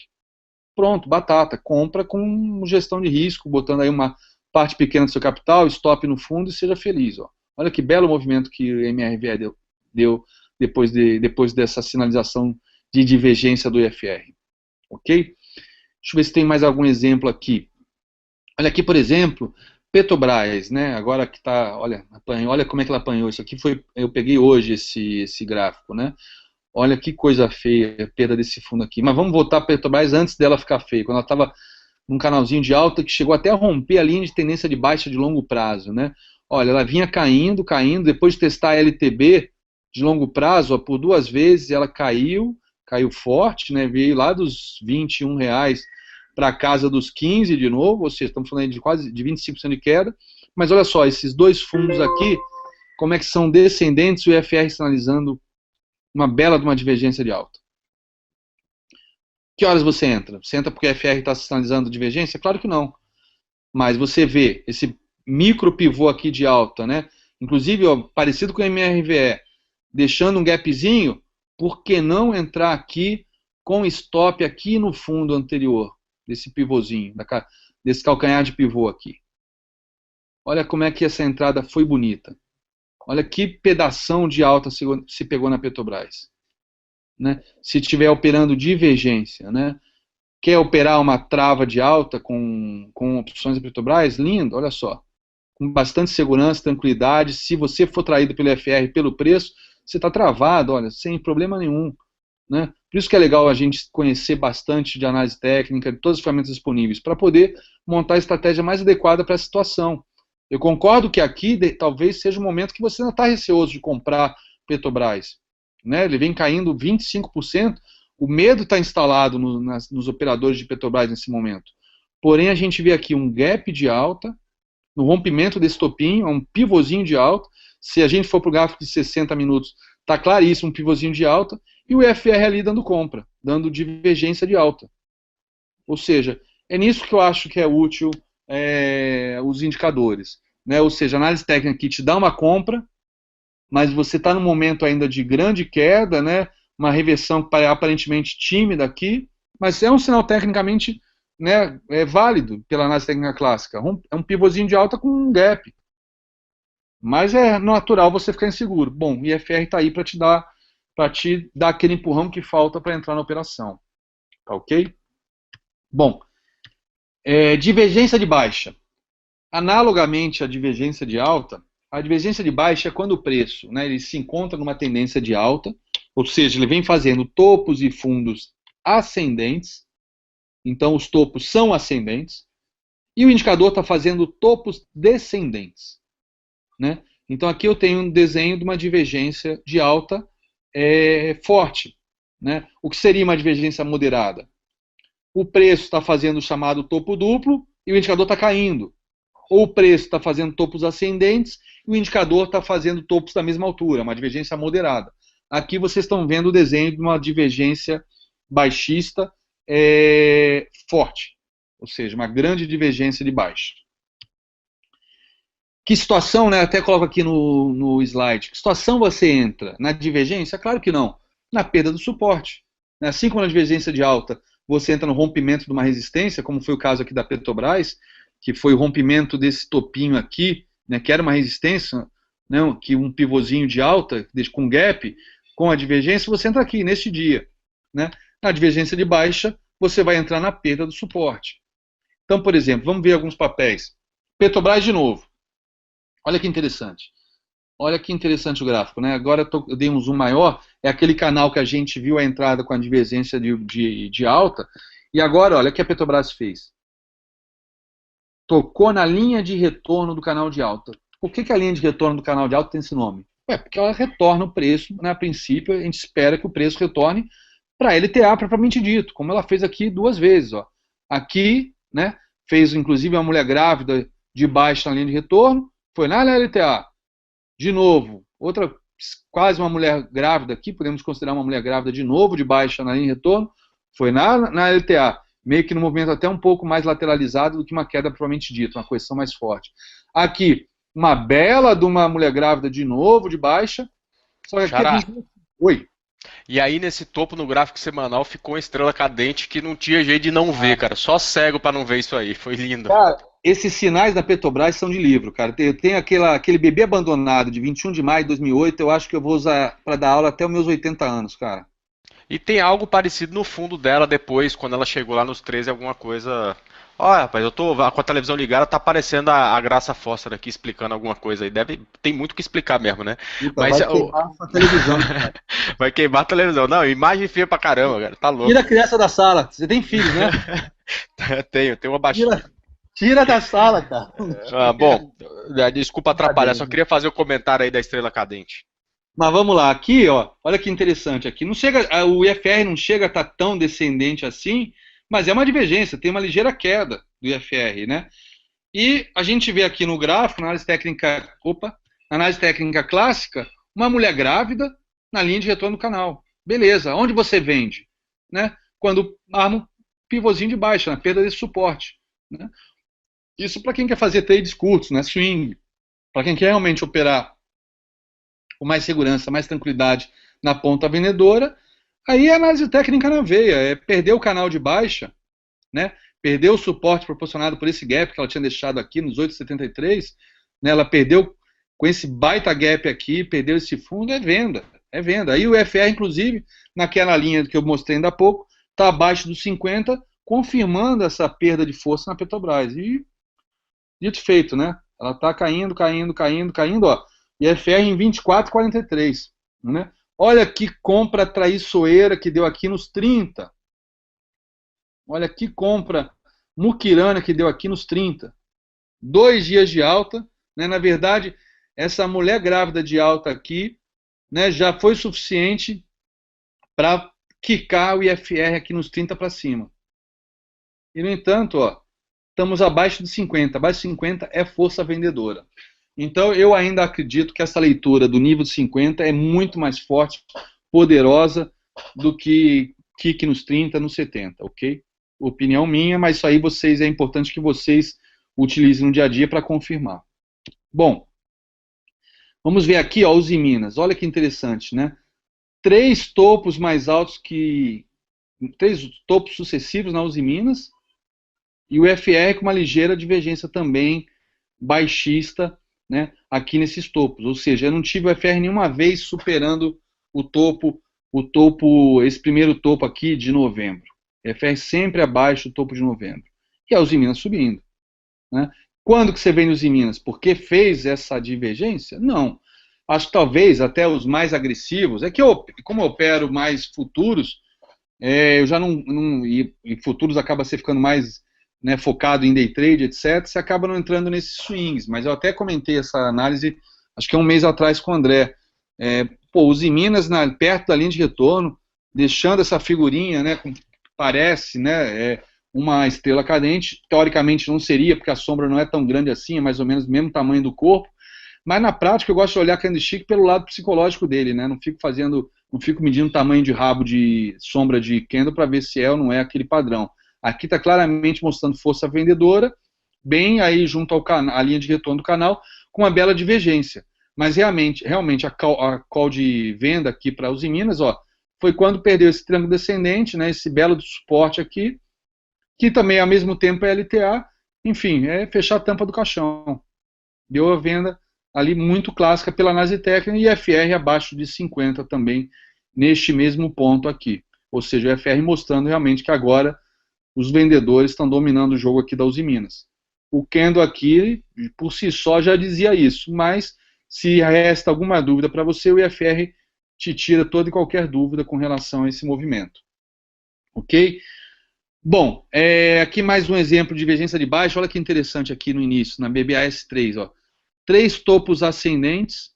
pronto, batata, compra com gestão de risco, botando aí uma parte pequena do seu capital, stop no fundo e seja feliz. Ó. Olha que belo movimento que o MRVE deu depois dessa sinalização de divergência do IFR. Ok? Deixa eu ver se tem mais algum exemplo aqui. Olha aqui, por exemplo, Petrobras, né? Agora que está, olha como é que ela apanhou. Isso aqui eu peguei hoje esse gráfico, né? Olha que coisa feia, a perda desse fundo aqui. Mas vamos voltar para a Petrobras antes dela ficar feia, quando ela estava num canalzinho de alta que chegou até a romper a linha de tendência de baixa de longo prazo, né? Olha, ela vinha caindo, depois de testar a LTB de longo prazo, ó, por 2 vezes ela caiu forte, né? Veio lá dos R$ 21 para a casa dos 15 de novo, ou seja, estamos falando de quase de 25% de queda. Mas olha só, esses 2 fundos aqui, como é que são descendentes, o IFR sinalizando uma bela de uma divergência de alta. Que horas você entra? Você entra porque a FR está sinalizando divergência? Claro que não. Mas você vê esse micro pivô aqui de alta, né? Inclusive, ó, parecido com o MRVE, deixando um gapzinho, por que não entrar aqui com stop aqui no fundo anterior, desse pivôzinho, desse calcanhar de pivô aqui? Olha como é que essa entrada foi bonita. Olha que pedação de alta se pegou na Petrobras. Né? Se estiver operando divergência, né? Quer operar uma trava de alta com opções da Petrobras? Lindo, olha só. Com bastante segurança, tranquilidade. Se você for traído pelo FR pelo preço, você está travado, olha, sem problema nenhum. Né? Por isso que é legal a gente conhecer bastante de análise técnica, de todas as ferramentas disponíveis, para poder montar a estratégia mais adequada para a situação. Eu concordo que aqui talvez seja o momento que você não está receoso de comprar Petrobras. Né? Ele vem caindo 25%, o medo está instalado nos operadores de Petrobras nesse momento. Porém, a gente vê aqui um gap de alta, no rompimento desse topinho, um pivôzinho de alta. Se a gente for para o gráfico de 60 minutos, está claríssimo um pivôzinho de alta, e o FR ali dando compra, dando divergência de alta. Ou seja, é nisso que eu acho que é útil os indicadores. Né? Ou seja, a análise técnica que te dá uma compra, mas você está num momento ainda de grande queda, né? Uma reversão aparentemente tímida aqui, mas é um sinal tecnicamente, né, válido pela análise técnica clássica. É um pivôzinho de alta com um gap. Mas é natural você ficar inseguro. Bom, o IFR está aí para te dar aquele empurrão que falta para entrar na operação. Tá ok? Bom, divergência de baixa. Analogamente à divergência de alta, a divergência de baixa é quando o preço, né, ele se encontra numa tendência de alta, ou seja, ele vem fazendo topos e fundos ascendentes, então os topos são ascendentes, e o indicador está fazendo topos descendentes. Né? Então aqui eu tenho um desenho de uma divergência de alta forte. Né? O que seria uma divergência moderada? O preço está fazendo o chamado topo duplo e o indicador está caindo. Ou o preço está fazendo topos ascendentes e o indicador está fazendo topos da mesma altura, uma divergência moderada. Aqui vocês estão vendo o desenho de uma divergência baixista forte, ou seja, uma grande divergência de baixa. Que situação, né? Até coloco aqui no slide. Que situação você entra? Na divergência? Claro que não. Na perda do suporte. Assim como na divergência de alta, você entra no rompimento de uma resistência, como foi o caso aqui da Petrobras, que foi o rompimento desse topinho aqui, né, que era uma resistência, né, que um pivôzinho de alta, com gap, com a divergência, você entra aqui, neste dia. Né? Na divergência de baixa, você vai entrar na perda do suporte. Então, por exemplo, vamos ver alguns papéis. Petrobras de novo. Olha que interessante. Olha que interessante o gráfico, né? Agora eu dei um zoom maior, é aquele canal que a gente viu a entrada com a divergência de alta, e agora, olha o que a Petrobras fez. Tocou na linha de retorno do canal de alta. Por que a linha de retorno do canal de alta tem esse nome? Porque ela retorna o preço, né? A princípio, a gente espera que o preço retorne para a LTA propriamente dito, como ela fez aqui duas vezes. Ó. Aqui, né, fez inclusive uma mulher grávida de baixo na linha de retorno, foi na LTA. De novo, outra, quase uma mulher grávida aqui, podemos considerar uma mulher grávida de novo, de baixa na linha de retorno, foi na LTA, meio que no movimento até um pouco mais lateralizado do que uma queda propriamente dita, uma correção mais forte. Aqui, uma bela de uma mulher grávida de novo, de baixa, só que aqui Xará. Oi. E aí nesse topo no gráfico semanal ficou uma estrela cadente que não tinha jeito de não ver, cara. Só cego para não ver isso aí. Foi lindo. Cara, esses sinais da Petrobras são de livro, cara. Tem aquele bebê abandonado de 21 de maio de 2008, eu acho que eu vou usar para dar aula até os meus 80 anos, cara. E tem algo parecido no fundo dela depois, quando ela chegou lá nos 13, alguma coisa. Olha, rapaz, eu tô com a televisão ligada, tá aparecendo a Graça Foster aqui explicando alguma coisa aí. Tem muito o que explicar mesmo, né? Puta, Mas vai queimar a televisão, cara. vai queimar a televisão. Não, imagem feia pra caramba, cara. Tá louco. Tira a criança da sala. Você tem filhos, né? Tenho uma baixinha. Tira da sala, cara. Bom, desculpa atrapalhar, só queria fazer o comentário aí da estrela cadente. Mas vamos lá, aqui, ó, olha que interessante aqui. Não chega, o IFR não chega a estar tão descendente assim, mas é uma divergência, tem uma ligeira queda do IFR, né? E a gente vê aqui no gráfico, na análise técnica clássica, uma mulher grávida na linha de retorno do canal. Beleza, onde você vende? Né? Quando arma um pivôzinho de baixa, na perda desse suporte. Né? Isso para quem quer fazer trades curtos, né? Swing. Para quem quer realmente operar com mais segurança, mais tranquilidade na ponta vendedora, aí é análise técnica na veia, é perder o canal de baixa, né? Perder o suporte proporcionado por esse gap que ela tinha deixado aqui nos 8,73, né? Ela perdeu com esse baita gap aqui, perdeu esse fundo, é venda. Aí o FR, inclusive, naquela linha que eu mostrei ainda há pouco, está abaixo dos 50, confirmando essa perda de força na Petrobras. E, dito e feito, né? Ela está caindo, ó. IFR em 24,43. Né? Olha que compra traiçoeira que deu aqui nos 30. Olha que compra muquirana que deu aqui nos 30. 2 dias de alta. Né? Na verdade, essa mulher grávida de alta aqui, né, já foi suficiente para quicar o IFR aqui nos 30 para cima. E, no entanto, ó, estamos abaixo de 50. Abaixo de 50 é força vendedora. Então, eu ainda acredito que essa leitura do nível de 50 é muito mais forte, poderosa, do que kick nos 30, nos 70, ok? Opinião minha, mas isso aí é importante que vocês utilizem no dia a dia para confirmar. Bom, vamos ver aqui, ó, os Minas. Olha que interessante, né? 3 topos mais altos que topos sucessivos na Uzi Minas, e o FR com uma ligeira divergência também baixista, né, aqui nesses topos. Ou seja, eu não tive o FR nenhuma vez superando o topo, esse primeiro topo aqui de novembro. FR sempre abaixo do topo de novembro. E a Uzi Minas subindo. Né? Quando que você vem no Uzi Minas? Porque fez essa divergência? Não. Acho que talvez até os mais agressivos, é que como eu opero mais futuros, eu já e futuros acaba você ficando mais, né, focado em day trade, etc., você acaba não entrando nesses swings, mas eu até comentei essa análise, acho que é um mês atrás com o André. Os Minas perto da linha de retorno, deixando essa figurinha, né, parece, né, uma estrela cadente, teoricamente não seria, porque a sombra não é tão grande assim, é mais ou menos o mesmo tamanho do corpo, mas na prática eu gosto de olhar a candlestick pelo lado psicológico dele, né, não fico medindo o tamanho de rabo de sombra de candle para ver se é ou não é aquele padrão. Aqui está claramente mostrando força vendedora, bem aí junto à linha de retorno do canal, com uma bela divergência. Mas realmente a call de venda aqui para Uzi Minas, foi quando perdeu esse triângulo descendente, né, esse belo suporte aqui, que também ao mesmo tempo é LTA, enfim, é fechar a tampa do caixão. Deu a venda ali muito clássica pela análise técnica e FR abaixo de 50 também neste mesmo ponto aqui. Ou seja, o FR mostrando realmente que agora os vendedores estão dominando o jogo aqui da Uzi Minas. O candle aqui, por si só, já dizia isso, mas se resta alguma dúvida para você, o IFR te tira toda e qualquer dúvida com relação a esse movimento. Ok? Bom, aqui mais um exemplo de divergência de baixa. Olha que interessante aqui no início, na BBAS3. 3 topos ascendentes,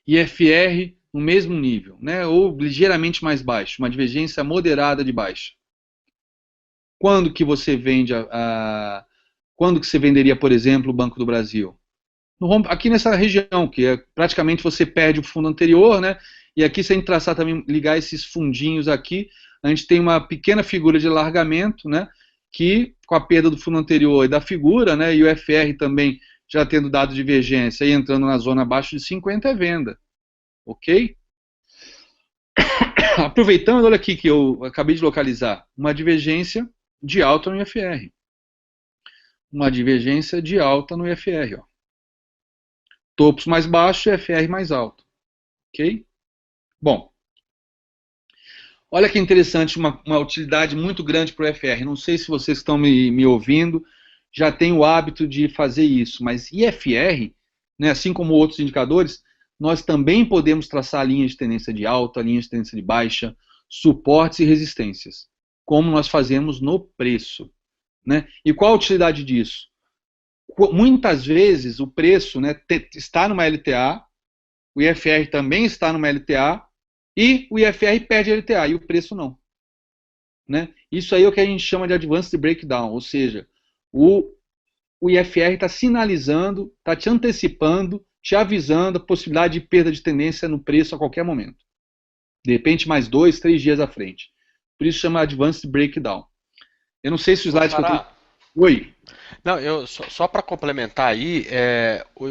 IFR no mesmo nível, né, ou ligeiramente mais baixo, uma divergência moderada de baixa. Quando que você vende quando que você venderia, por exemplo, o Banco do Brasil? Aqui nessa região, que praticamente você perde o fundo anterior, né? E aqui, se a gente traçar também, ligar esses fundinhos aqui, a gente tem uma pequena figura de alargamento, né? Que com a perda do fundo anterior e da figura, né? E o FR também já tendo dado divergência e entrando na zona abaixo de 50 é venda. Ok? Aproveitando, olha aqui que eu acabei de localizar, uma divergência de alta no IFR. Uma divergência de alta no IFR. Topos mais baixos e IFR mais alto. Ok? Bom, olha que interessante, uma utilidade muito grande para o IFR. Não sei se vocês estão me ouvindo, já tem o hábito de fazer isso, mas IFR, né, assim como outros indicadores, nós também podemos traçar linhas de tendência de alta, linhas de tendência de baixa, suportes e resistências, como nós fazemos no preço. Né? E qual a utilidade disso? Muitas vezes o preço, né, está numa LTA, o IFR também está numa LTA, e o IFR perde a LTA, e o preço não. Né? Isso aí é o que a gente chama de Advanced Breakdown, ou seja, o IFR está sinalizando, está te antecipando, te avisando a possibilidade de perda de tendência no preço a qualquer momento. De repente, mais 2, 3 dias à frente. Por isso chama Advanced Breakdown. Eu não sei se o slide que eu tenho... Oi. Não, só para complementar aí,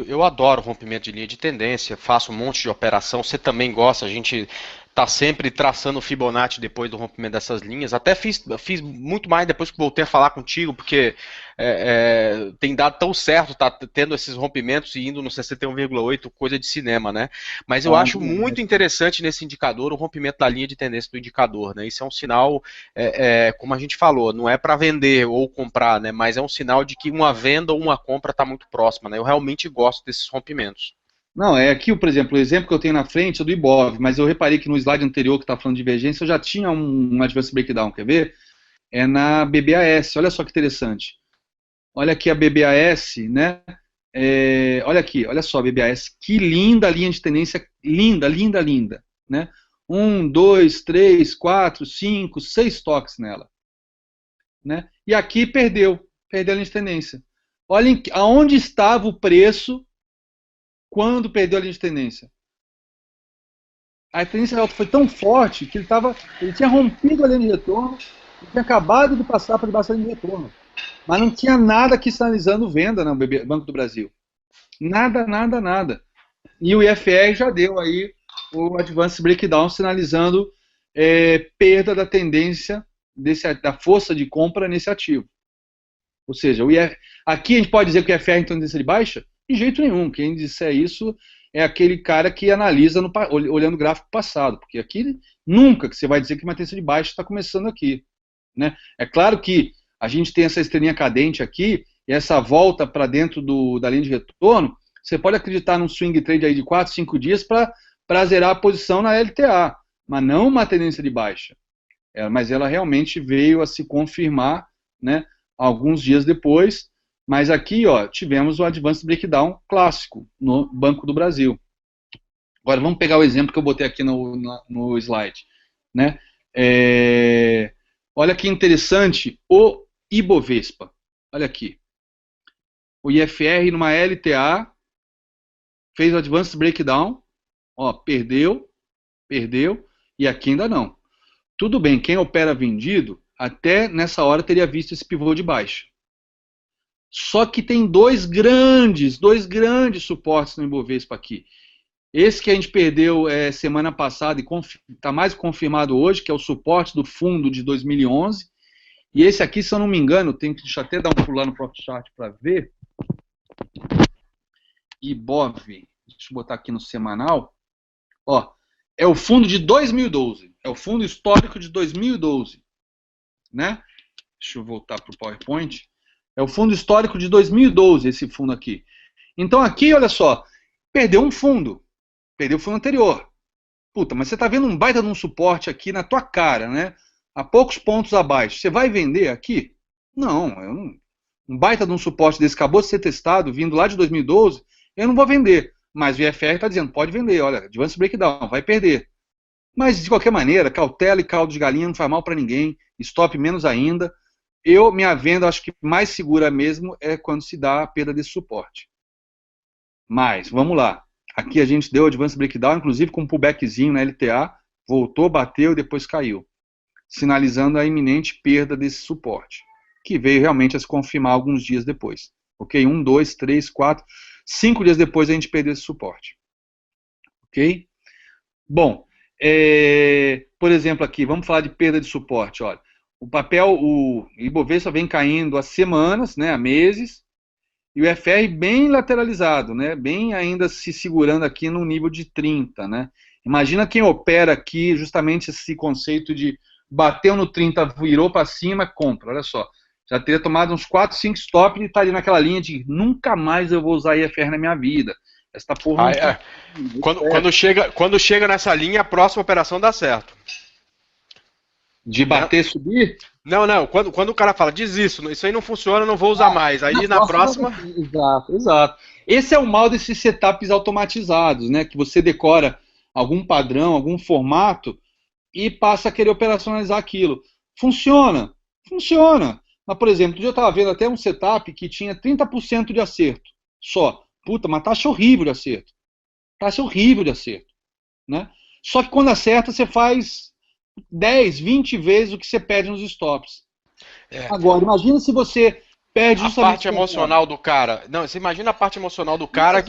eu adoro rompimento de linha de tendência, faço um monte de operação, você também gosta, a gente está sempre traçando o Fibonacci depois do rompimento dessas linhas, até fiz muito mais depois que voltei a falar contigo, porque tem dado tão certo, tá tendo esses rompimentos e indo no 61,8, coisa de cinema, né? Mas eu acho muito interessante nesse indicador o rompimento da linha de tendência do indicador, né? Isso é um sinal, como a gente falou, não é para vender ou comprar, né? Mas é um sinal de que uma venda ou uma compra está muito próxima, né? Eu realmente gosto desses rompimentos. Não, aqui, por exemplo, o exemplo que eu tenho na frente é do Ibov, mas eu reparei que no slide anterior que está falando de divergência, eu já tinha um Advanced Breakdown, quer ver? É na BBAS, olha só que interessante. Olha aqui a BBAS, né? Olha aqui, olha só a BBAS, que linda linha de tendência, linda, linda, linda, né? 1, 2, 3, 4, 5, 6 toques nela. Né? E aqui perdeu a linha de tendência. Olhem aonde estava o preço quando perdeu a linha de tendência. A tendência de alta foi tão forte que ele tinha rompido a linha de retorno e tinha acabado de passar por debaixo da linha de retorno. Mas não tinha nada aqui sinalizando venda no Banco do Brasil. Nada, nada, nada. E o IFR já deu aí o Advanced Breakdown sinalizando perda da tendência da força de compra nesse ativo. Ou seja, aqui a gente pode dizer que o IFR tem tendência de baixa? De jeito nenhum. Quem disser isso é aquele cara que analisa olhando o gráfico passado, porque aqui nunca que você vai dizer que uma tendência de baixa está começando aqui. Né? É claro que a gente tem essa estrelinha cadente aqui, e essa volta para dentro da linha de retorno, você pode acreditar num swing trade aí de 4, 5 dias para zerar a posição na LTA, mas não uma tendência de baixa. Mas ela realmente veio a se confirmar, né, alguns dias depois, mas aqui ó, tivemos o Advanced Breakdown clássico no Banco do Brasil. Agora vamos pegar o exemplo que eu botei aqui no slide. Né? Olha que interessante o Ibovespa. Olha aqui. O IFR numa LTA fez o Advanced Breakdown, ó, perdeu, e aqui ainda não. Tudo bem, quem opera vendido, até nessa hora teria visto esse pivô de baixa. Só que tem dois grandes suportes no Ibovespa aqui. Esse que a gente perdeu semana passada e está mais confirmado hoje, que é o suporte do fundo de 2011. E esse aqui, se eu não me engano, deixa eu até dar um pulo lá no Profit Chart para ver. Ibov, deixa eu botar aqui no semanal. Ó, é o fundo de 2012. É o fundo histórico de 2012. Né? Deixa eu voltar para o PowerPoint. É o fundo histórico de 2012, esse fundo aqui. Então aqui, olha só, perdeu um fundo. Perdeu o fundo anterior. Puta, mas você está vendo um baita de um suporte aqui na tua cara, né? A poucos pontos abaixo. Você vai vender aqui? Não, um baita de um suporte desse acabou de ser testado, vindo lá de 2012, eu não vou vender. Mas o IFR está dizendo, pode vender, olha, Advanced Breakdown, vai perder. Mas, de qualquer maneira, cautela e caldo de galinha não faz mal para ninguém, stop menos ainda. Minha venda, acho que mais segura mesmo é quando se dá a perda desse suporte. Mas, vamos lá. Aqui a gente deu Advanced Breakdown, inclusive com um pullbackzinho na LTA, voltou, bateu e depois caiu. Sinalizando a iminente perda desse suporte, que veio realmente a se confirmar alguns dias depois. Ok? 1, 2, 3, 4, 5 dias depois a gente perdeu esse suporte. Ok? Bom, por exemplo aqui, vamos falar de perda de suporte. Olha, o Ibovespa vem caindo há semanas, né, há meses, e o FR bem lateralizado, né, bem ainda se segurando aqui no nível de 30. Né? Imagina quem opera aqui justamente esse conceito de bateu no 30, virou para cima, compra. Olha só, já teria tomado uns 4, 5 stops e estaria naquela linha de nunca mais eu vou usar IFR na minha vida. Esta porra Quando chega nessa linha, a próxima operação dá certo. De bater e subir? Não. Quando o cara fala, desisto, isso aí não funciona, não vou usar mais. Aí na próxima. Exato. Esse é o mal desses setups automatizados, né? Que você decora algum padrão, algum formato e passa a querer operacionalizar aquilo. Funciona. Mas, por exemplo, eu estava vendo até um setup que tinha 30% de acerto. Só. Puta, mas taxa horrível de acerto. Né? Só que quando acerta, você faz 10, 20 vezes o que você perde nos stops. Agora, imagina se você perde justamente a parte emocional do cara. Não, você imagina a parte emocional do cara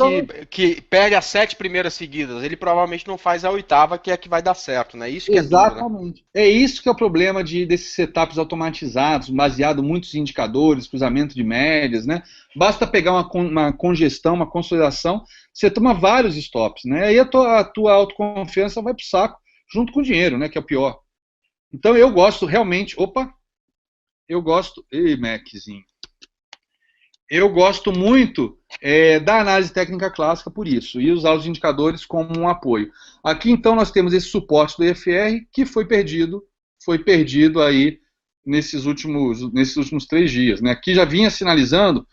que perde as 7 primeiras seguidas. Ele provavelmente não faz a 8ª, que é que vai dar certo, né? Isso que exatamente. Duro, né? É isso que é o problema desses setups automatizados, baseado em muitos indicadores, cruzamento de médias, né? Basta pegar uma congestão, uma consolidação, você toma vários stops, né? Aí a tua autoconfiança vai pro saco, junto com o dinheiro, né? Que é o pior. Então eu gosto realmente... Ei, Maczinho. Eu gosto muito da análise técnica clássica por isso, e usar os indicadores como um apoio. Aqui, então, nós temos esse suporte do IFR que foi perdido aí nesses últimos 3 dias. Né? Aqui já vinha sinalizando,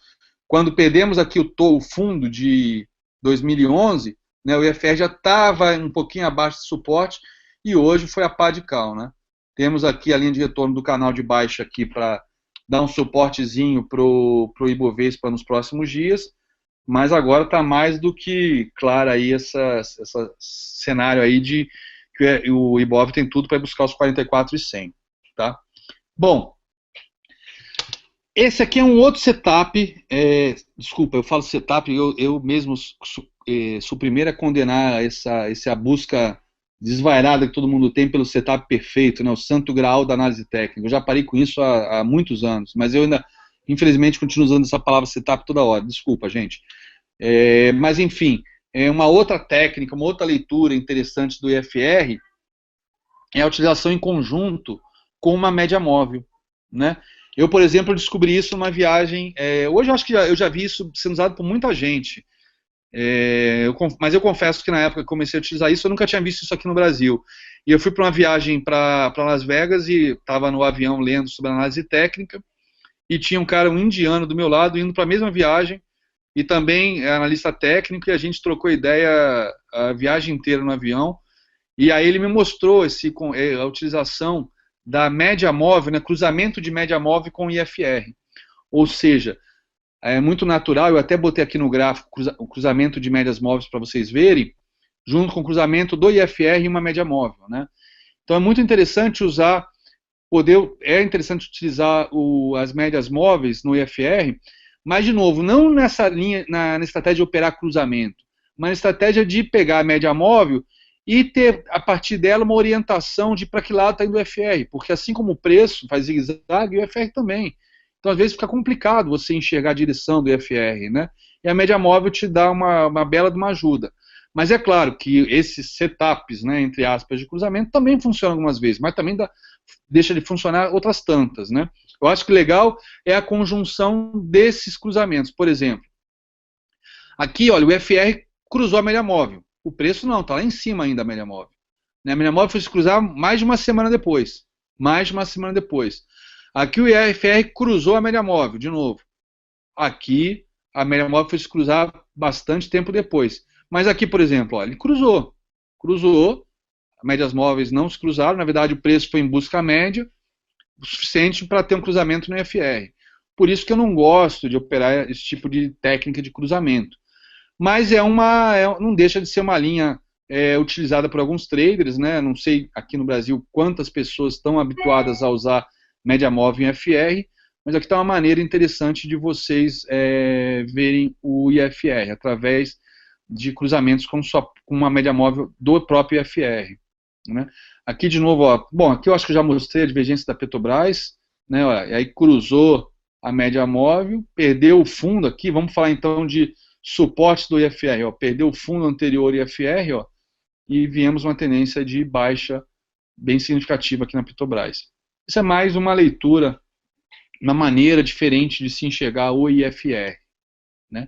quando perdemos aqui o fundo de 2011, né, o IFR já estava um pouquinho abaixo do suporte, e hoje foi a pá de cal. Né? Temos aqui a linha de retorno do canal de baixa aqui para dar um suportezinho pro Ibovespa nos próximos dias, mas agora está mais do que claro aí esse cenário aí de que o Ibov tem tudo para buscar os 44,100, tá? Bom, esse aqui é um outro setup, desculpa, eu falo setup, eu mesmo sou o primeiro a condenar essa busca desvairada que todo mundo tem pelo setup perfeito, né, o santo graal da análise técnica. Eu já parei com isso há muitos anos, mas eu ainda, infelizmente, continuo usando essa palavra setup toda hora. Desculpa, gente. Mas, enfim, uma outra técnica, uma outra leitura interessante do IFR é a utilização em conjunto com uma média móvel, né? Eu, por exemplo, descobri isso numa viagem. Hoje eu acho que eu já vi isso sendo usado por muita gente. Mas eu confesso que na época que comecei a utilizar isso, eu nunca tinha visto isso aqui no Brasil. E eu fui para uma viagem para Las Vegas e estava no avião lendo sobre análise técnica, e tinha um indiano do meu lado indo para a mesma viagem, e também analista técnico, e a gente trocou ideia a viagem inteira no avião, e aí ele me mostrou a utilização da média móvel, né, cruzamento de média móvel com IFR. Ou seja, é muito natural, eu até botei aqui no gráfico o cruzamento de médias móveis para vocês verem, junto com o cruzamento do IFR e uma média móvel, né? Então é muito interessante é interessante utilizar as médias móveis no IFR, mas de novo, não nessa linha, na estratégia de operar cruzamento, mas na estratégia de pegar a média móvel e ter a partir dela uma orientação de para que lado está indo o IFR, porque assim como o preço faz zigue-zague, o IFR também. Então, às vezes, fica complicado você enxergar a direção do IFR, né? E a média móvel te dá uma bela de uma ajuda. Mas é claro que esses setups, né, entre aspas, de cruzamento também funcionam algumas vezes, mas também deixa de funcionar outras tantas, né? Eu acho que legal é a conjunção desses cruzamentos. Por exemplo, aqui, olha, o IFR cruzou a média móvel. O preço não, está lá em cima ainda a média móvel. A média móvel foi se cruzar mais de uma semana depois. Mais de uma semana depois. Aqui o IFR cruzou a média móvel, de novo. Aqui a média móvel foi se cruzar bastante tempo depois. Mas aqui, por exemplo, ó, ele cruzou. Cruzou, médias móveis não se cruzaram, na verdade o preço foi em busca média, o suficiente para ter um cruzamento no IFR. Por isso que eu não gosto de operar esse tipo de técnica de cruzamento. Mas não deixa de ser uma linha utilizada por alguns traders, né? Não sei aqui no Brasil quantas pessoas estão habituadas a usar média móvel em FR, mas aqui está uma maneira interessante de vocês verem o IFR, através de cruzamentos com uma média móvel do próprio IFR. Né? Aqui de novo, ó, bom, aqui eu acho que eu já mostrei a divergência da Petrobras, né, ó, e aí cruzou a média móvel, perdeu o fundo aqui, vamos falar então de suporte do IFR, ó, perdeu o fundo anterior IFR, ó, e viemos uma tendência de baixa bem significativa aqui na Petrobras. Isso é mais uma leitura, uma maneira diferente de se enxergar o IFR. Né?